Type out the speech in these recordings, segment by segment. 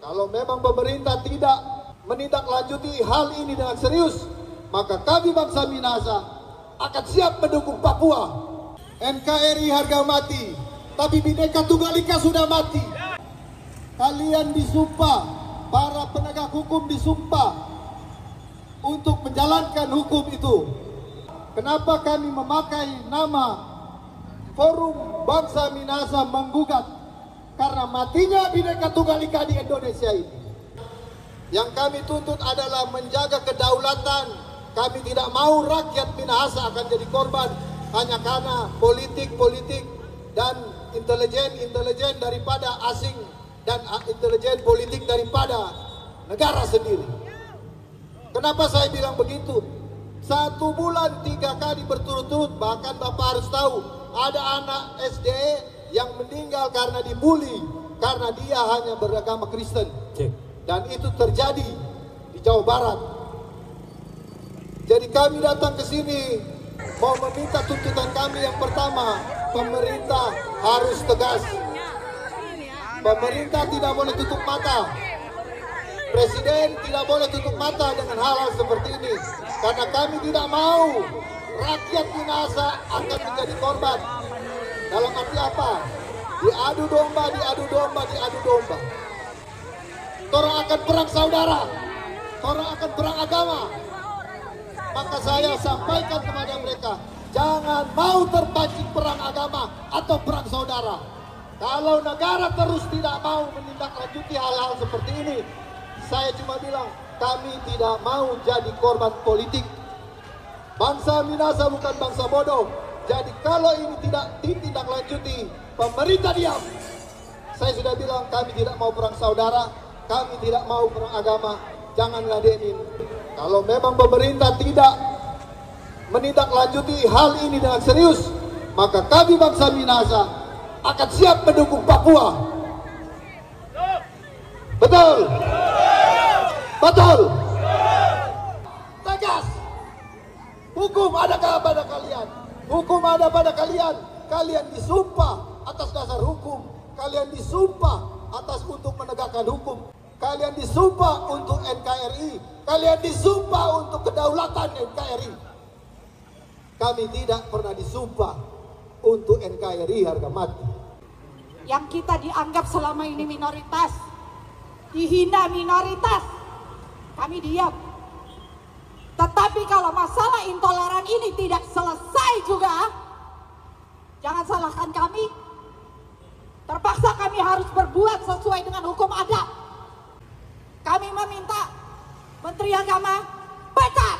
Kalau memang pemerintah tidak menindaklanjuti hal ini dengan serius, maka kami bangsa Minahasa akan siap mendukung Papua. NKRI harga mati, tapi Bhinneka Tunggal Ika sudah mati. Kalian disumpah, para penegak hukum disumpah untuk menjalankan hukum itu. Kenapa kami memakai nama Forum Bangsa Minahasa menggugat? Karena matinya Bhinneka Tunggal Ika di Indonesia ini. Yang kami tuntut adalah menjaga kedaulatan. Kami tidak mau rakyat Minahasa akan jadi korban hanya karena politik dan intelijen daripada asing dan intelijen politik daripada negara sendiri. Kenapa saya bilang begitu? 1 bulan 3 kali berturut-turut, bahkan Bapak harus tahu, ada anak SD yang meninggal karena dibully, karena dia hanya beragama Kristen. Dan itu terjadi di Jawa Barat. Jadi kami datang ke sini mau meminta tuntutan kami yang pertama, pemerintah harus tegas. Pemerintah tidak boleh tutup mata. Presiden tidak boleh tutup mata dengan hal-hal seperti ini. Karena kami tidak mau rakyat Minahasa akan menjadi korban. Dalam arti apa? Diadu domba. Orang akan perang saudara, orang akan perang agama. Maka saya sampaikan kepada mereka, jangan mau terpancing perang agama atau perang saudara. Kalau negara terus tidak mau menindaklanjuti hal-hal seperti ini, saya cuma bilang, kami tidak mau jadi korban politik. Bangsa Minahasa bukan bangsa bodoh. Jadi kalau ini tidak ditindaklanjuti, pemerintah diam. Saya sudah bilang kami tidak mau perang saudara, kami tidak mau perang agama. Jangan ladenin. Kalau memang pemerintah tidak menindaklanjuti hal ini dengan serius, maka kami bangsa Minahasa akan siap mendukung Papua. Betul? Betul? Tegas. Hukum adakah pada kalian? Hukum ada pada kalian. Kalian disumpah atas dasar hukum. Kalian disumpah atas untuk menegakkan hukum. Kalian disumpah untuk NKRI. Kalian disumpah untuk kedaulatan NKRI. Kami tidak pernah disumpah untuk NKRI harga mati. Yang kita dianggap selama ini minoritas, dihina minoritas, kami diam. Tetapi kalau masalah intoleran ini tidak selesai juga, jangan salahkan kami. Terpaksa kami harus berbuat sesuai dengan hukum adat. Kami meminta Menteri Agama pecat.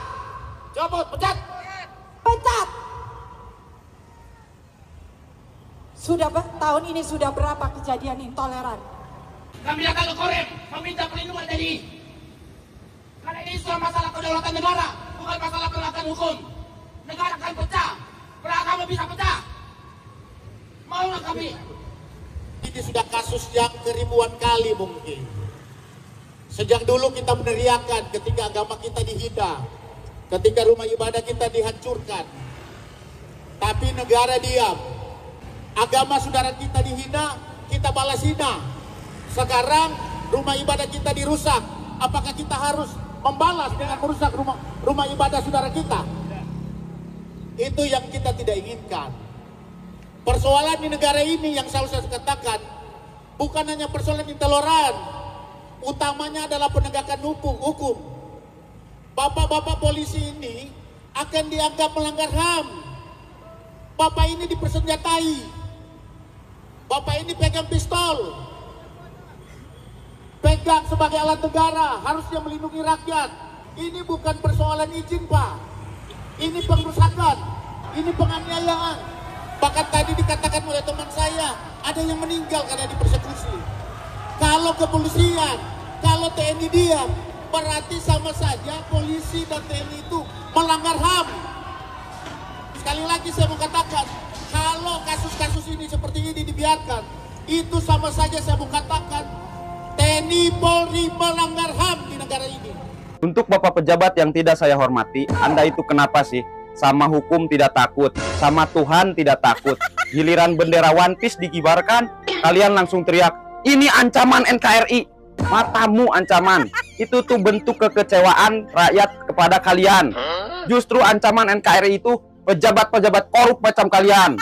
Copot, pecat. Pecat. Tahun ini sudah berapa kejadian intoleran? Kami akan korem meminta perlindungan dari. Karena ini soal masalah kedaulatan negara, bukan masalah penegakan hukum. Negara akan pecah, beragama bisa pecah. Maulah kami. Ini sudah kasus yang keribuan kali mungkin. Sejak dulu kita meneriakan ketika agama kita dihina, ketika rumah ibadah kita dihancurkan. Tapi negara diam. Agama saudara kita dihina, kita balas hina. Sekarang rumah ibadah kita dirusak. Apakah kita harus membalas dengan merusak rumah ibadah saudara kita? Itu yang kita tidak inginkan. Persoalan di negara ini yang selalu saya katakan, bukan hanya persoalan intoleran, utamanya adalah penegakan hukum. Bapak-bapak polisi ini akan dianggap melanggar HAM. Bapak ini dipersenjatai. Bapak ini pegang pistol. Pegang sebagai alat negara, harusnya melindungi rakyat. Ini bukan persoalan izin, Pak. Ini pengerusakan, ini penganiayaan. Bahkan tadi dikatakan oleh teman saya, ada yang meninggal karena dipersekusi. Kalau kepolisian, kalau TNI diam, berarti sama saja polisi dan TNI itu melanggar HAM. Sekali lagi saya mau katakan, kalau kasus-kasus ini seperti ini dibiarkan, itu sama saja saya mau katakan TNI Polri melanggar HAM di negara ini. Untuk Bapak pejabat yang tidak saya hormati, Anda itu kenapa sih? Sama hukum tidak takut, sama Tuhan tidak takut. Giliran bendera One Piece dikibarkan, kalian langsung teriak, ini ancaman NKRI. Matamu ancaman. Itu tuh bentuk kekecewaan rakyat kepada kalian. Justru ancaman NKRI itu pejabat-pejabat korup macam kalian.